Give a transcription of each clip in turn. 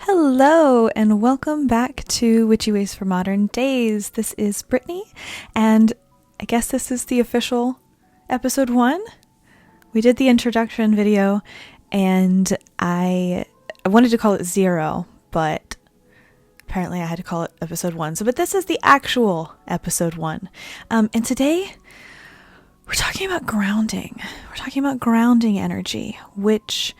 Hello, and welcome back to Witchy Ways for Modern Days. This is Brittany, and I guess this is the official episode 1. We did the introduction video, and I wanted to call it 0, but apparently I had to call it episode 1. But this is the actual episode 1. And today, we're talking about grounding. We're talking about grounding energy, which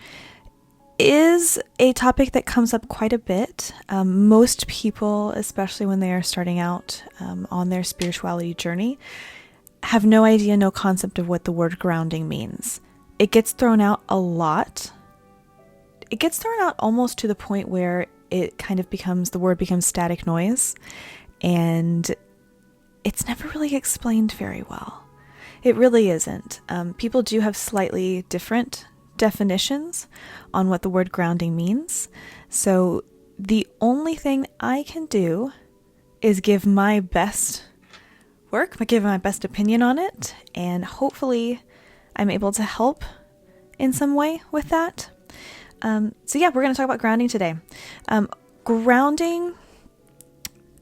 is a topic that comes up quite a bit. Most people, especially when they are starting out on their spirituality journey, have no idea, no concept of what the word grounding means. It gets thrown out a lot. It gets thrown out almost to the point where it kind of the word becomes static noise, and it's never really explained very well. It really isn't. People do have slightly different definitions on what the word grounding means. So the only thing I can do is give my best give my best opinion on it, and hopefully I'm able to help in some way with that. We're going to talk about grounding today. Grounding,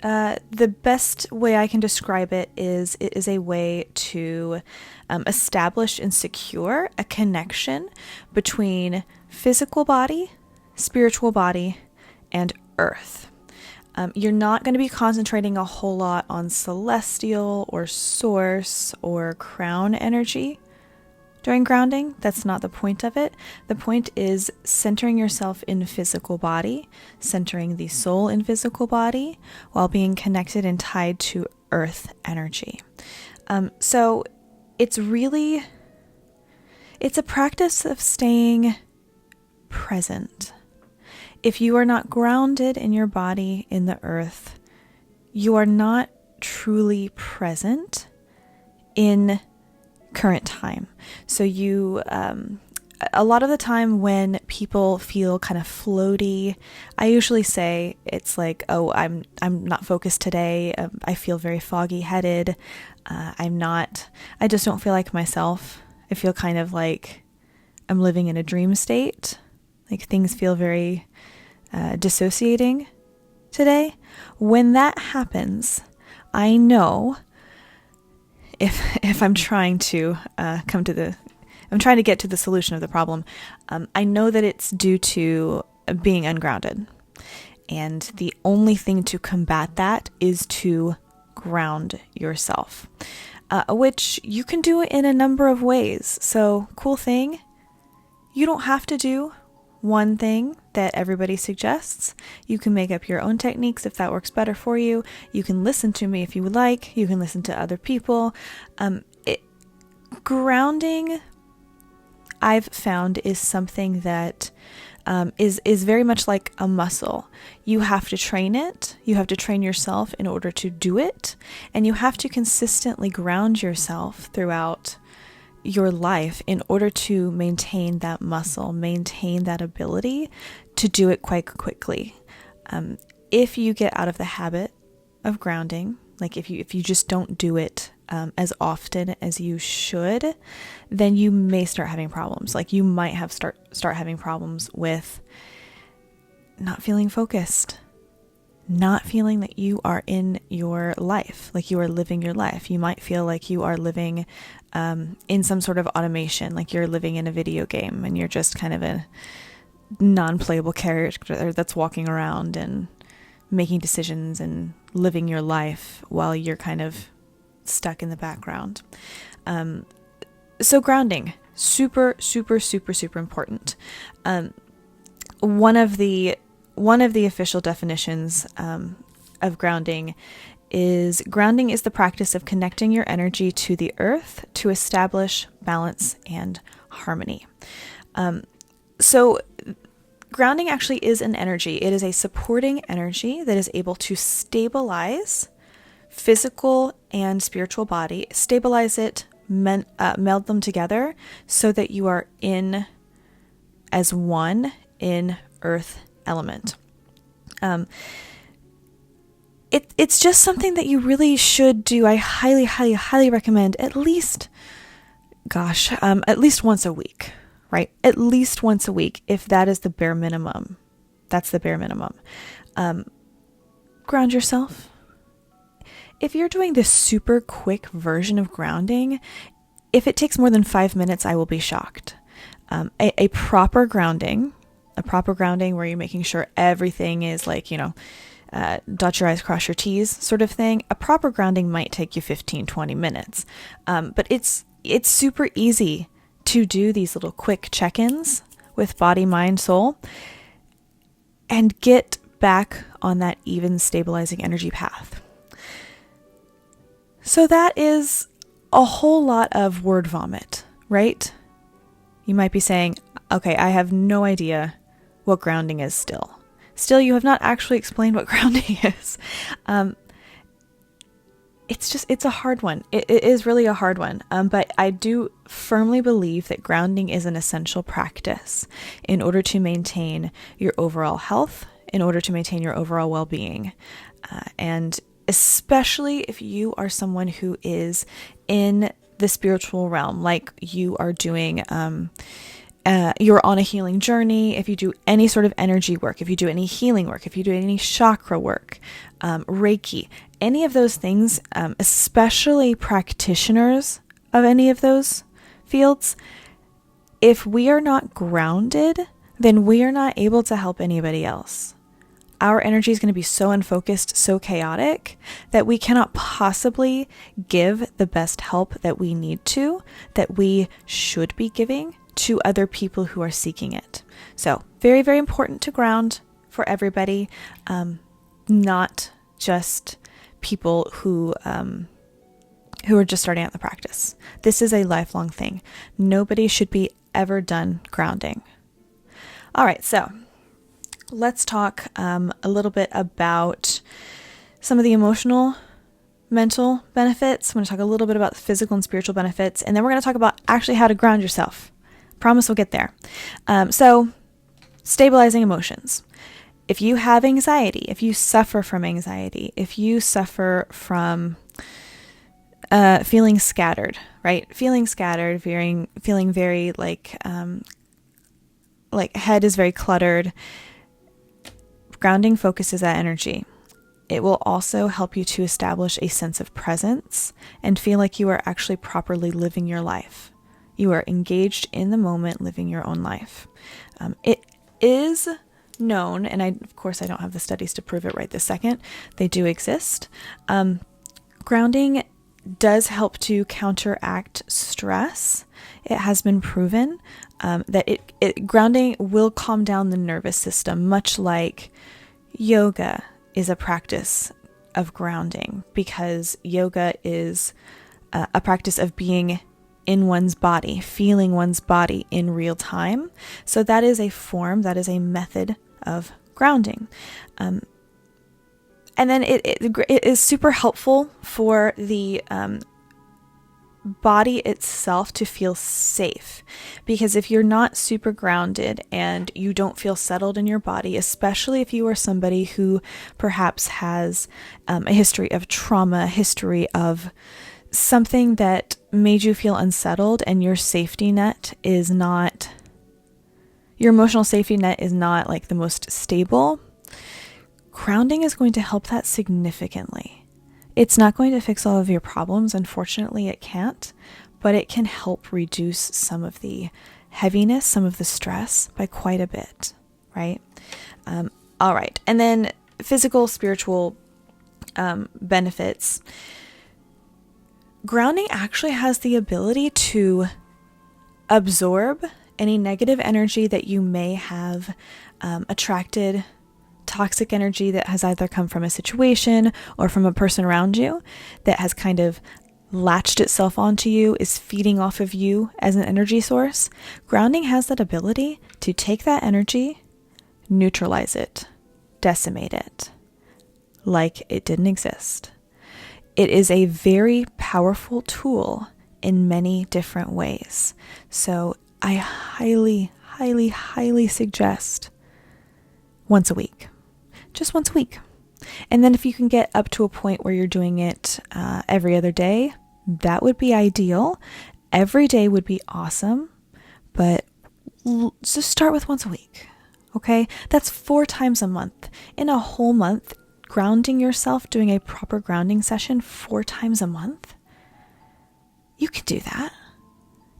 the best way I can describe it is a way to establish and secure a connection between physical body, spiritual body, and earth. You're not going to be concentrating a whole lot on celestial or source or crown energy during grounding. That's not the point of it. The point is centering yourself in physical body, centering the soul in physical body, while being connected and tied to earth energy. So it's a practice of staying present. If you are not grounded in your body, in the earth, you are not truly present in current time. So a lot of the time when people feel kind of floaty, I usually say it's like, oh, I'm not focused today. I feel very foggy headed. I just don't feel like myself. I feel kind of like I'm living in a dream state. Like things feel very dissociating today. When that happens, I know if I'm trying to I'm trying to get to the solution of the problem, I know that it's due to being ungrounded. And the only thing to combat that is to ground yourself, which you can do in a number of ways. So, cool thing, you don't have to do one thing that everybody suggests. You can make up your own techniques if that works better for you. You can listen to me if you would like. You can listen to other people. Grounding, I've found, is something that is very much like a muscle. You have to train it. You have to train yourself in order to do it. And you have to consistently ground yourself throughout your life in order to maintain that muscle, maintain that ability to do it quite quickly. If you get out of the habit of grounding, like if you just don't do it as often as you should, then you may start having problems. Like you might have start having problems with not feeling focused, not feeling that you are in your life, like you are living your life. You might feel like you are living in some sort of automation, like you're living in a video game and you're just kind of a non-playable character that's walking around and making decisions and living your life while you're kind of stuck in the background. So grounding, super, super, super, super important. One of the official definitions of grounding is the practice of connecting your energy to the earth to establish balance and harmony. So grounding actually is an energy. It is a supporting energy that is able to stabilize physical and spiritual body, stabilize it, meld them together so that you are in as one in earth element. It's just something that you really should do. I highly, highly, highly recommend at least once a week, right? At least once a week, if that is the bare minimum That's the bare minimum. Ground yourself. If you're doing this super quick version of grounding, if it takes more than 5 minutes, I will be shocked. A proper grounding where you're making sure everything is like, dot your I's, cross your T's sort of thing. A proper grounding might take you 15, 20 minutes. But it's super easy to do these little quick check-ins with body, mind, soul and get back on that even stabilizing energy path. So that is a whole lot of word vomit, right? You might be saying, okay, I have no idea what grounding is still. Still, you have not actually explained what grounding is. It's a hard one. It is really a hard one. But I do firmly believe that grounding is an essential practice in order to maintain your overall health, in order to maintain your overall well-being. And especially if you are someone who is in the spiritual realm, like you are doing, you're on a healing journey, if you do any sort of energy work, if you do any healing work, if you do any chakra work, Reiki, any of those things, especially practitioners of any of those fields, if we are not grounded, then we are not able to help anybody else. Our energy is going to be so unfocused, so chaotic, that we cannot possibly give the best help that we need to, that we should be giving to other people who are seeking it. So very, very important to ground for everybody, not just people who are just starting out the practice. This is a lifelong thing. Nobody should be ever done grounding. All right, so let's talk a little bit about some of the emotional, mental benefits. I'm going to talk a little bit about the physical and spiritual benefits, and then we're going to talk about actually how to ground yourself. Promise we'll get there. So, stabilizing emotions. If you have anxiety, if you suffer from anxiety, if you suffer from feeling scattered, right? Feeling scattered, feeling very like head is very cluttered. Grounding focuses that energy. It will also help you to establish a sense of presence and feel like you are actually properly living your life. You are engaged in the moment, living your own life. It is known, and of course I don't have the studies to prove it right this second. They do exist. Grounding does help to counteract stress. It has been proven that grounding will calm down the nervous system, much like yoga is a practice of grounding, because yoga is a practice of being in one's body, feeling one's body in real time. So that is a form, that is a method of grounding. And then it is super helpful for the body itself to feel safe, because if you're not super grounded and you don't feel settled in your body, especially if you are somebody who perhaps has a history of trauma, history of something that made you feel unsettled, and your safety net is not, your emotional safety net is not like the most stable, grounding is going to help that significantly. It's not going to fix all of your problems. Unfortunately, it can't, but it can help reduce some of the heaviness, some of the stress by quite a bit, right? All right. And then physical, spiritual benefits. Grounding actually has the ability to absorb any negative energy that you may have attracted, toxic energy that has either come from a situation or from a person around you that has kind of latched itself onto you, is feeding off of you as an energy source. Grounding has that ability to take that energy, neutralize it, decimate it, like it didn't exist. It is a very powerful tool in many different ways. So I highly, highly, highly suggest once a week. Just once a week. And then if you can get up to a point where you're doing it every other day, that would be ideal. Every day would be awesome, but just start with once a week. Okay? That's 4 times a month. In a whole month, grounding yourself, doing a proper grounding session 4 times a month, you can do that.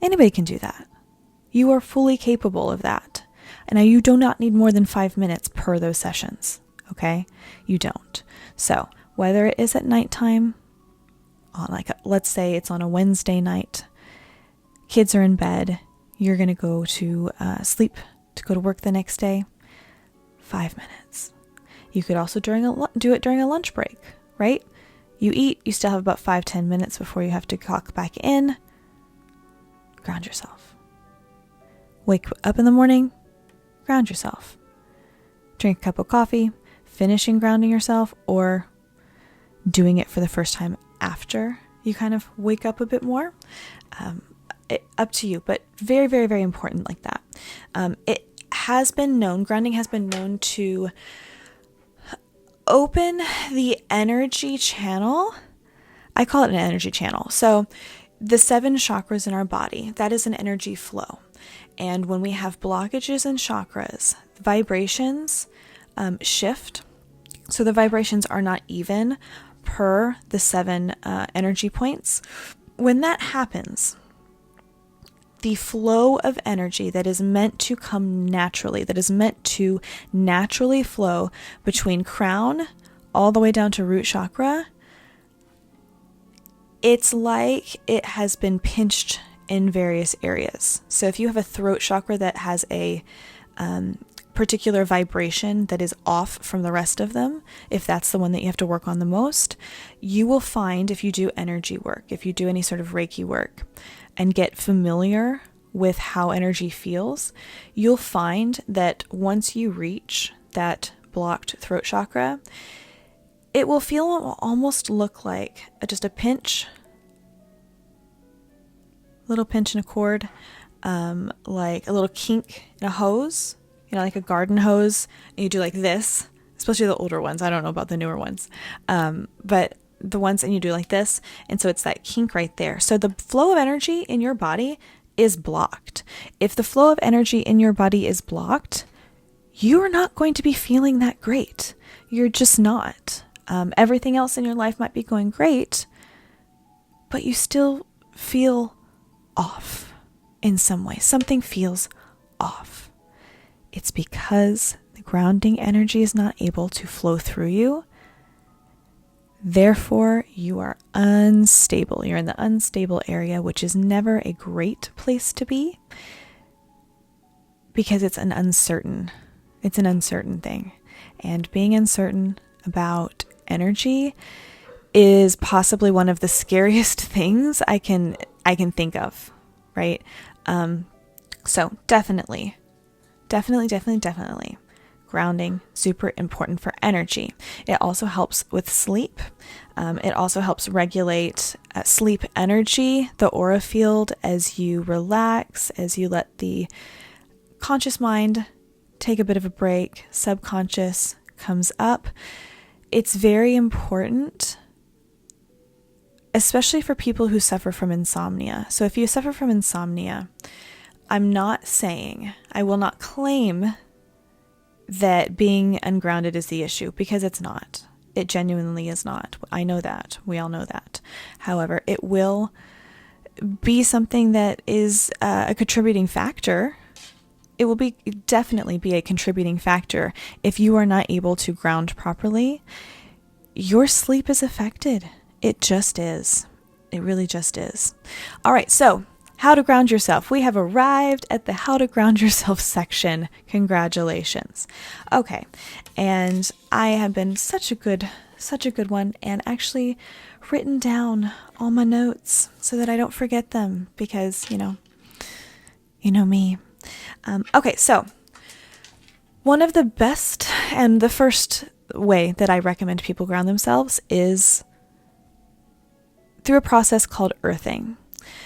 Anybody can do that. You are fully capable of that. And now you do not need more than 5 minutes per those sessions. Okay? You don't. So, whether it is at nighttime, let's say it's on a Wednesday night, kids are in bed, you're going to go to sleep to go to work the next day, 5 minutes. You could also do it during a lunch break, right? You eat, you still have about 5-10 minutes before you have to clock back in. Ground yourself. Wake up in the morning, ground yourself. Drink a cup of coffee, finishing grounding yourself, or doing it for the first time after you kind of wake up a bit more. Up to you, but very, very, very important like that. It has been known, grounding has been known to open the energy channel. I call it an energy channel. So the 7 chakras in our body, that is an energy flow. And when we have blockages in chakras, vibrations shift. So the vibrations are not even per the 7 energy points. When that happens, the flow of energy that is meant to come naturally, that is meant to naturally flow between crown all the way down to root chakra, it's like it has been pinched in various areas. So if you have a throat chakra that has a particular vibration that is off from the rest of them, if that's the one that you have to work on the most, you will find, if you do energy work, if you do any sort of Reiki work and get familiar with how energy feels, you'll find that once you reach that blocked throat chakra, it will almost look like just a pinch, little pinch in a cord, like a little kink in a hose, like a garden hose, and you do like this, especially the older ones. I don't know about the newer ones, but the ones, and you do like this, and so it's that kink right there. So the flow of energy in your body is blocked. If the flow of energy in your body is blocked, you are not going to be feeling that great. You're just not. Everything else in your life might be going great, but you still feel off in some way. Something feels off. It's because the grounding energy is not able to flow through you. Therefore, you are unstable. You're in the unstable area, which is never a great place to be because it's an uncertain thing. And being uncertain about energy is possibly one of the scariest things I can think of, right? So definitely. Grounding, super important for energy. It also helps with sleep. It also helps regulate sleep energy, the aura field, as you relax, as you let the conscious mind take a bit of a break, subconscious comes up. It's very important, especially for people who suffer from insomnia. So if you suffer from insomnia, I'm not saying, I will not claim that being ungrounded is the issue, because it's not. It genuinely is not. I know that. We all know that. However, it will be something that is a contributing factor. It will definitely be a contributing factor if you are not able to ground properly. Your sleep is affected. It just is. It really just is. All right, so how to ground yourself. We have arrived at the how to ground yourself section. Congratulations. Okay, and I have been such a good one, and actually written down all my notes so that I don't forget them, because you know me. Okay, so one of the best and the first way that I recommend people ground themselves is through a process called earthing.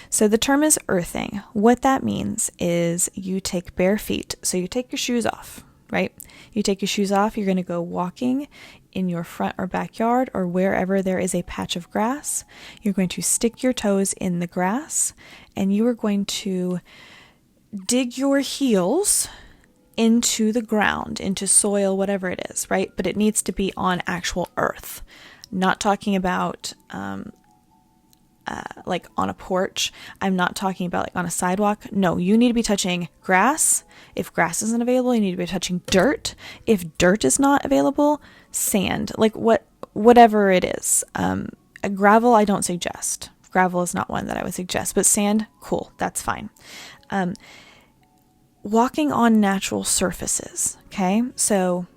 So the term is earthing. What that means is you take bare feet. So you take your shoes off, right? You take your shoes off. You're going to go walking in your front or backyard or wherever there is a patch of grass. You're going to stick your toes in the grass, and you are going to dig your heels into the ground, into soil, whatever it is, right? But it needs to be on actual earth. Not talking about like on a porch. I'm not talking about like on a sidewalk. No, you need to be touching grass. If grass isn't available, you need to be touching dirt. If dirt is not available, sand. Like whatever it is. A gravel, I don't suggest. Gravel is not one that I would suggest, but sand, cool, that's fine. Walking on natural surfaces, okay? So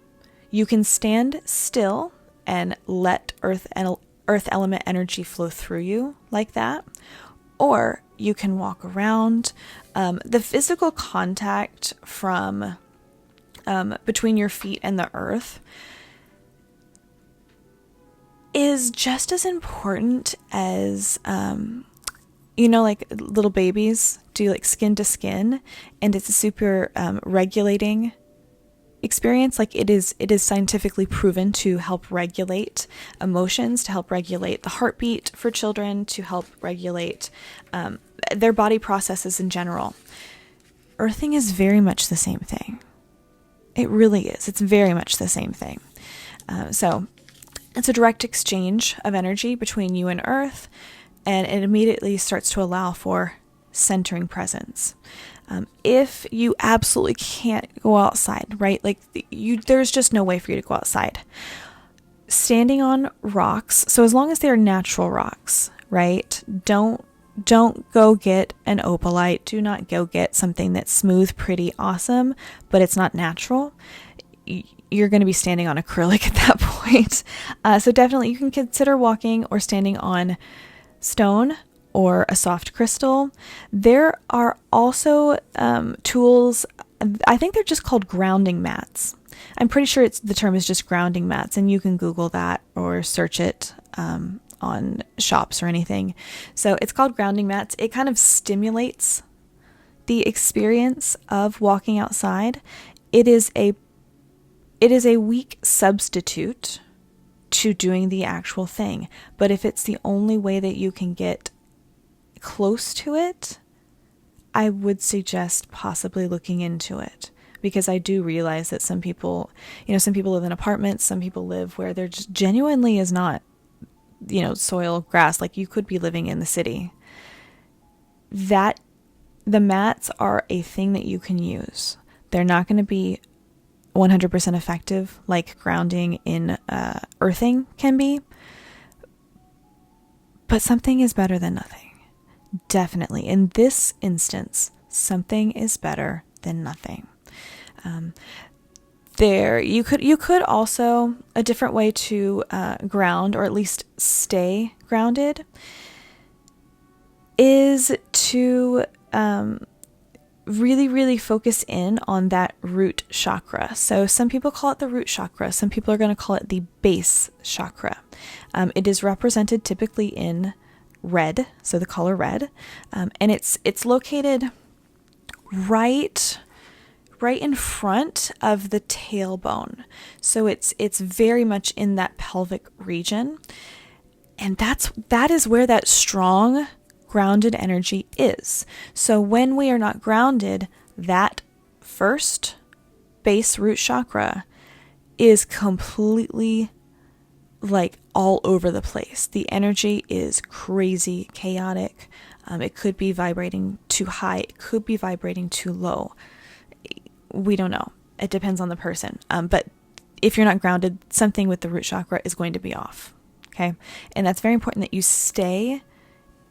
you can stand still and let earth element energy flow through you like that, or you can walk around. The physical contact from between your feet and the earth is just as important as like little babies do, like skin to skin, and it's a super regulating experience. Like it is scientifically proven to help regulate emotions, to help regulate the heartbeat for children, to help regulate their body processes in general. Earthing is very much the same thing. It really is. It's very much the same thing. So it's a direct exchange of energy between you and earth, and it immediately starts to allow for centering presence. If you absolutely can't go outside, right? Like there's just no way for you to go outside. Standing on rocks, so as long as they're natural rocks, right? Don't go get an opalite. Do not go get something that's smooth, pretty, awesome, but it's not natural. You're going to be standing on acrylic at that point. So definitely you can consider walking or standing on stone or a soft crystal. There are also tools, I think they're just called grounding mats. I'm pretty sure the term is just grounding mats, and you can Google that or search it on shops or anything. So it's called grounding mats. It kind of stimulates the experience of walking outside. It is a weak substitute to doing the actual thing. But if it's the only way that you can get close to it, I would suggest possibly looking into it, because I do realize that some people live in apartments, some people live where there just genuinely is not, soil, grass, like you could be living in the city. That the mats are a thing that you can use. They're not going to be 100% effective like grounding in earthing can be, but something is better than nothing. Definitely. In this instance, something is better than nothing. You could also, a different way to ground, or at least stay grounded, is to really, really focus in on that root chakra. So some people call it the root chakra. Some people are going to call it the base chakra. It is represented typically in red, so the color red, and it's located right in front of the tailbone. So it's very much in that pelvic region, and that is where that strong grounded energy is. So when we are not grounded, that first base root chakra is completely like all over the place. The energy is crazy, chaotic. It could be vibrating too high. It could be vibrating too low. We don't know. It depends on the person. But if you're not grounded, something with the root chakra is going to be off. Okay. And that's very important that you stay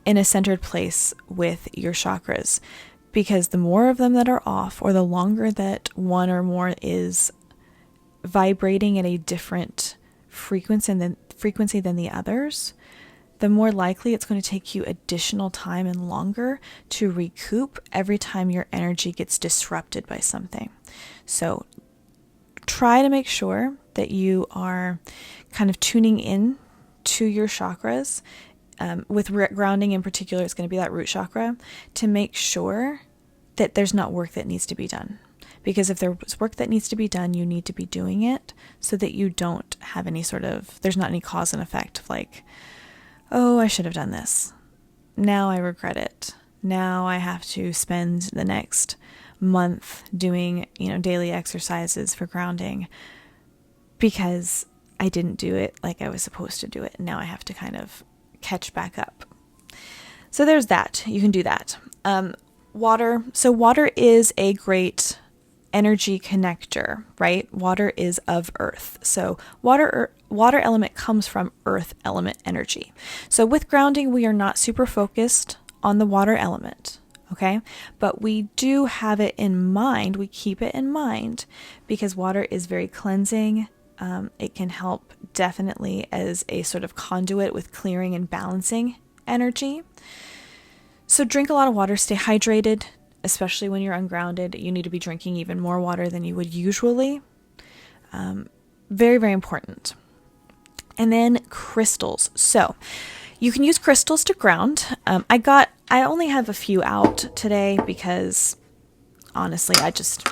in a centered place with your chakras, because the more of them that are off, or the longer that one or more is vibrating at a different frequency than the others, the more likely it's going to take you additional time and longer to recoup every time your energy gets disrupted by something. So try to make sure that you are kind of tuning in to your chakras. With grounding in particular, it's going to be that root chakra, to make sure that there's not work that needs to be done. Because if there's work that needs to be done, you need to be doing it so that you don't have there's not any cause and effect of like, oh, I should have done this. Now I regret it. Now I have to spend the next month doing, daily exercises for grounding because I didn't do it like I was supposed to do it. And now I have to kind of catch back up. So there's that. You can do that. Water. So water is a great energy connector, right? Water is of earth. So water element comes from earth element energy. So with grounding, we are not super focused on the water element, okay? But we do have it in mind. We keep it in mind because water is very cleansing. It can help definitely as a sort of conduit with clearing and balancing energy. So drink a lot of water, stay hydrated, especially when you're ungrounded. You need to be drinking even more water than you would usually. Very, very important. And then crystals. So you can use crystals to ground. I only have a few out today because honestly, I just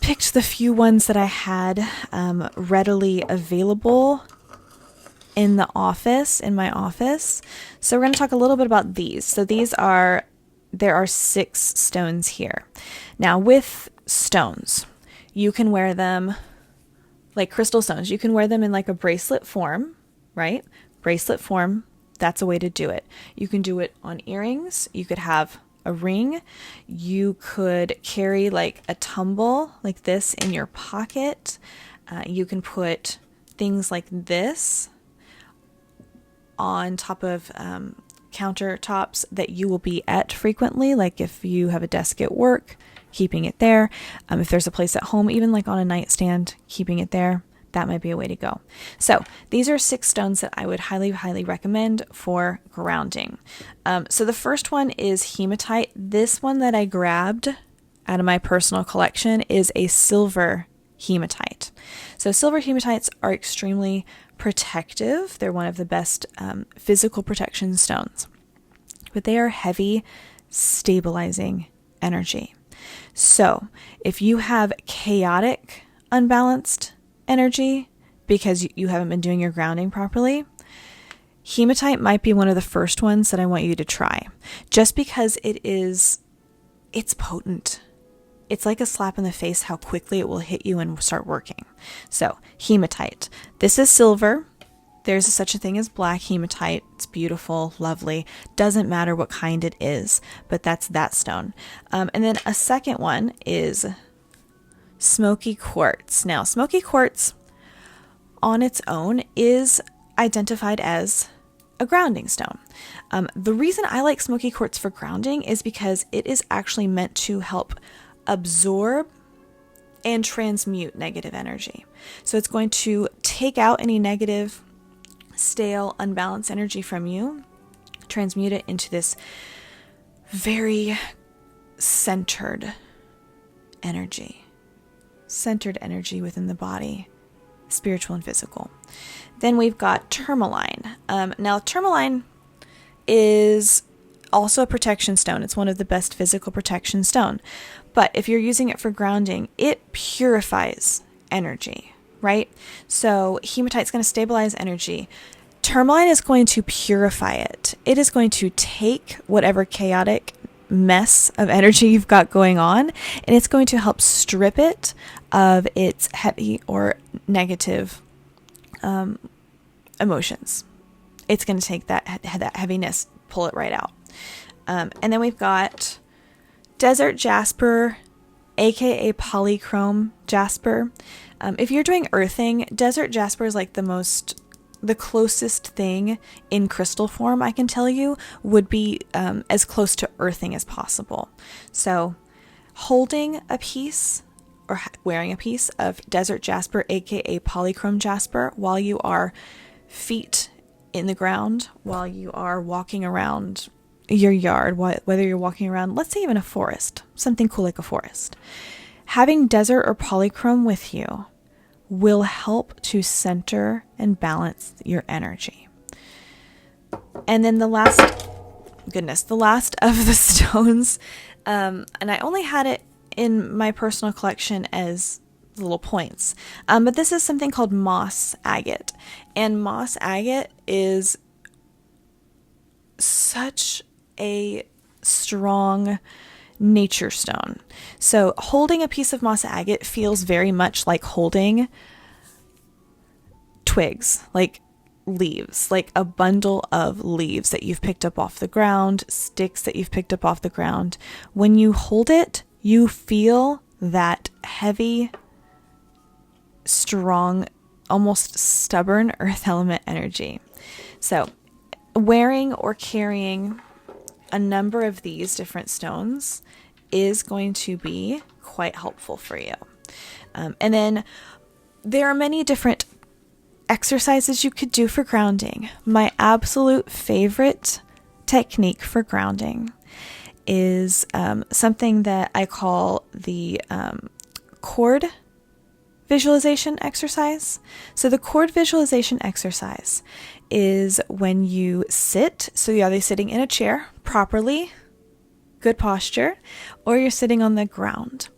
picked the few ones that I had readily available in my office. So we're going to talk a little bit about these. So there are 6 stones here. Now with stones, you can wear them like crystal stones. You can wear them in like a bracelet form, right? Bracelet form, that's a way to do it. You can do it on earrings. You could have a ring. You could carry like a tumble like this in your pocket. You can put things like this on top of countertops that you will be at frequently, like if you have a desk at work, keeping it there. If there's a place at home, even like on a nightstand, keeping it there, that might be a way to go. So these are 6 stones that I would highly, highly recommend for grounding. So the first one is hematite. This one that I grabbed out of my personal collection is a silver hematite. So silver hematites are extremely protective. They're one of the best physical protection stones, but they are heavy, stabilizing energy. So if you have chaotic, unbalanced energy because you haven't been doing your grounding properly, hematite might be one of the first ones that I want you to try, just because it's potent. It's like a slap in the face how quickly it will hit you and start working. So hematite. This is silver. There's such a thing as black hematite. It's beautiful, lovely. Doesn't matter what kind it is, but that's that stone. And then a second one is smoky quartz. Now, smoky quartz on its own is identified as a grounding stone. The reason I like smoky quartz for grounding is because it is actually meant to help absorb and transmute negative energy. So it's going to take out any negative, stale, unbalanced energy from you, transmute it into this very centered energy within the body, spiritual and physical. Then we've got tourmaline. Now tourmaline is also a protection stone. It's one of the best physical protection stone. But if you're using it for grounding, it purifies energy, right? So hematite's going to stabilize energy. Tourmaline is going to purify it. It is going to take whatever chaotic mess of energy you've got going on, and it's going to help strip it of its heavy or negative emotions. It's going to take that heaviness, pull it right out. And then we've got desert jasper, aka polychrome jasper. If you're doing earthing, desert jasper is like the closest thing in crystal form I can tell you would be as close to earthing as possible. So holding a piece or wearing a piece of desert jasper, aka polychrome jasper, while you are feet in the ground, while you are walking around your yard, whether you're walking around, let's say even a forest, something cool like a forest, having desert or polychrome with you will help to center and balance your energy. And then the last of the stones, and I only had it in my personal collection as little points, but this is something called moss agate. And moss agate is such a strong nature stone. So holding a piece of moss agate feels very much like holding twigs, like leaves, like a bundle of leaves that you've picked up off the ground, sticks that you've picked up off the ground. When you hold it, you feel that heavy, strong, almost stubborn earth element energy. So wearing or carrying a number of these different stones is going to be quite helpful for you. And then there are many different exercises you could do for grounding. My absolute favorite technique for grounding is something that I call the cord visualization exercise. So the cord visualization exercise is when you sit, so you're either sitting in a chair properly, good posture, or you're sitting on the ground.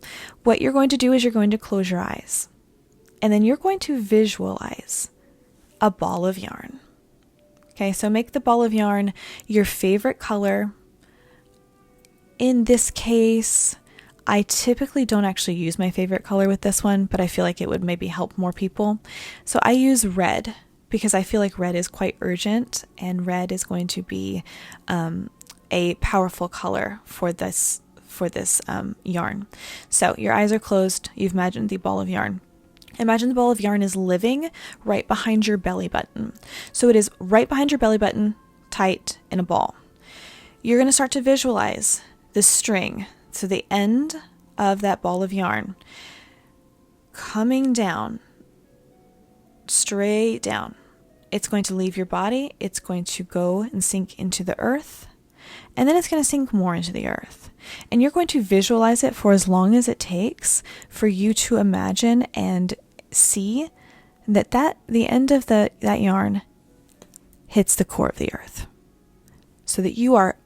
What you're going to do is you're going to close your eyes, and then you're going to visualize a ball of yarn. Okay, so make the ball of yarn your favorite color. In this case, I typically don't actually use my favorite color with this one, but I feel like it would maybe help more people. So I use red because I feel like red is quite urgent, and red is going to be a powerful color for this yarn. So your eyes are closed. You've imagined the ball of yarn. Imagine the ball of yarn is living right behind your belly button. So it is right behind your belly button, tight in a ball. You're going to start to visualize the string, so the end of that ball of yarn, coming down, straight down. It's going to leave your body. It's going to go and sink into the earth, and then it's going to sink more into the earth. And you're going to visualize it for as long as it takes for you to imagine and see that the end of that yarn hits the core of the earth, so that you are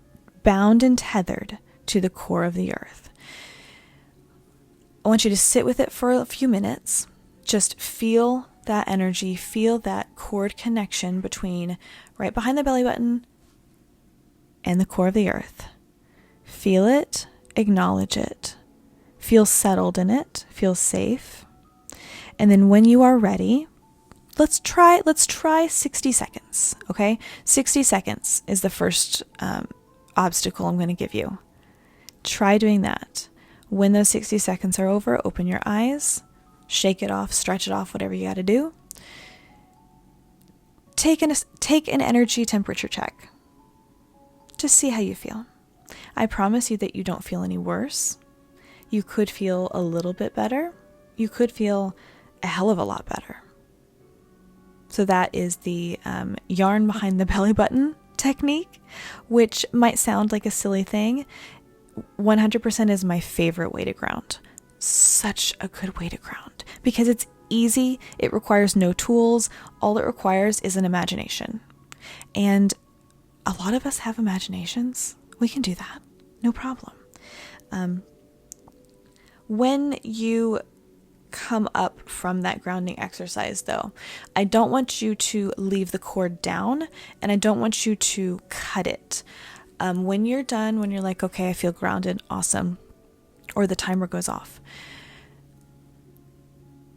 bound and tethered to the core of the earth. I want you to sit with it for a few minutes. Just feel that energy, feel that cord connection between right behind the belly button and the core of the earth. Feel it, acknowledge it, feel settled in it, feel safe. And then when you are ready, let's try 60 seconds, okay? 60 seconds is the first obstacle I'm going to give you. Try doing that. When those 60 seconds are over, open your eyes, shake it off, stretch it off, whatever you got to do. Take an energy temperature check. Just see how you feel. I promise you that you don't feel any worse. You could feel a little bit better. You could feel a hell of a lot better. So that is the yarn behind the belly button technique, which might sound like a silly thing. 100% is my favorite way to ground. Such a good way to ground because it's easy. It requires no tools. All it requires is an imagination. And a lot of us have imaginations. We can do that. No problem. When you come up from that grounding exercise, though, I don't want you to leave the cord down, and I don't want you to cut it. When you're done, when you're like, okay, I feel grounded, awesome, or the timer goes off,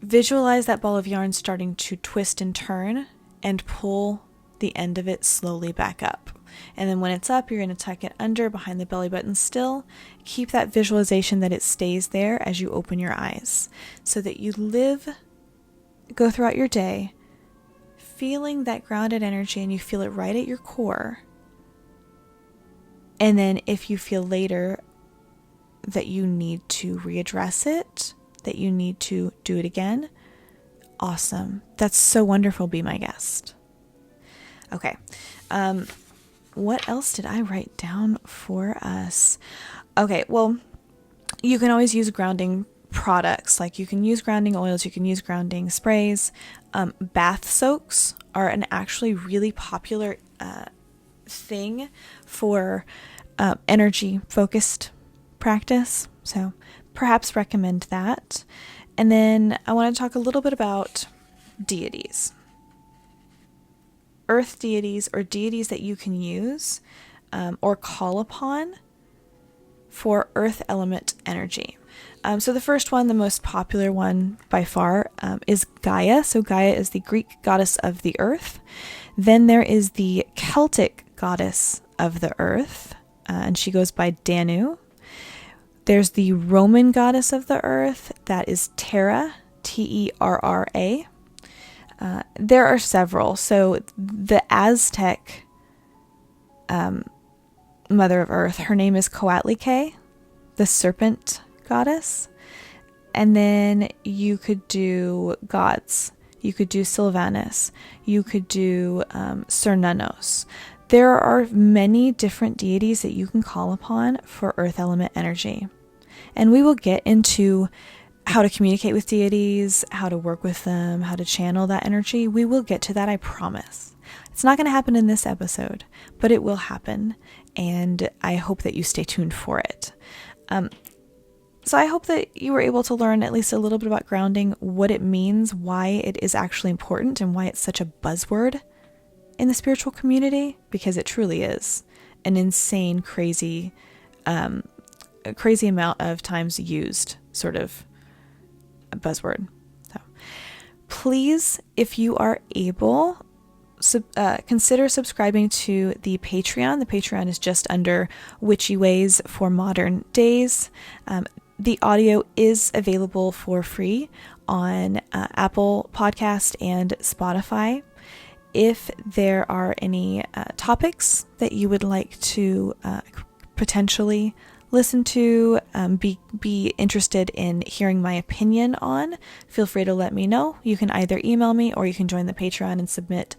visualize that ball of yarn starting to twist and turn and pull the end of it slowly back up. And then when it's up, you're going to tuck it under behind the belly button still. Keep that visualization that it stays there as you open your eyes, so that you go throughout your day feeling that grounded energy, and you feel it right at your core. And then if you feel later that you need to readdress it, that you need to do it again, awesome. That's so wonderful. Be my guest. Okay. What else did I write down for us? Okay, well, you can always use grounding products. Like you can use grounding oils, you can use grounding sprays. Bath soaks are an actually really popular thing for energy focused practice. So perhaps recommend that. And then I want to talk a little bit about deities. Earth deities, or deities that you can use or call upon for earth element energy. So the first one, the most popular one by far, is Gaia. So Gaia is the Greek goddess of the earth. Then there is the Celtic goddess of the earth, and she goes by Danu. There's the Roman goddess of the earth, that is Terra, Terra. There are several. So the Aztec mother of earth, her name is Coatlicue, the serpent goddess. And then you could do gods. You could do Sylvanus. You could do Cernunnos. There are many different deities that you can call upon for earth element energy. And we will get into how to communicate with deities, how to work with them, how to channel that energy. We will get to that, I promise. It's not going to happen in this episode, but it will happen. And I hope that you stay tuned for it. So I hope that you were able to learn at least a little bit about grounding, what it means, why it is actually important, and why it's such a buzzword in the spiritual community, because it truly is an insane, crazy amount of times used sort of buzzword. So please, if you are able, consider subscribing to the Patreon. The Patreon is just under Witchy Ways for Modern Days. The audio is available for free on Apple Podcast and Spotify. If there are any topics that you would like to potentially listen to, be interested in hearing my opinion on, feel free to let me know. You can either email me or you can join the Patreon and submit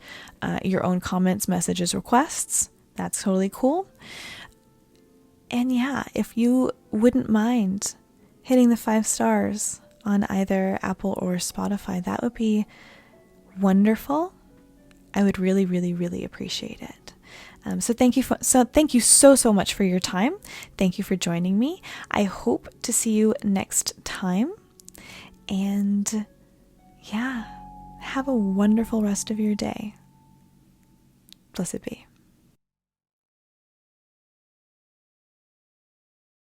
your own comments, messages, requests. That's totally cool. And yeah, if you wouldn't mind hitting the 5 stars on either Apple or Spotify, that would be wonderful. I would really, really, really appreciate it. So thank you so much for your time. Thank you for joining me. I hope to see you next time. And yeah, have a wonderful rest of your day. Blessed be.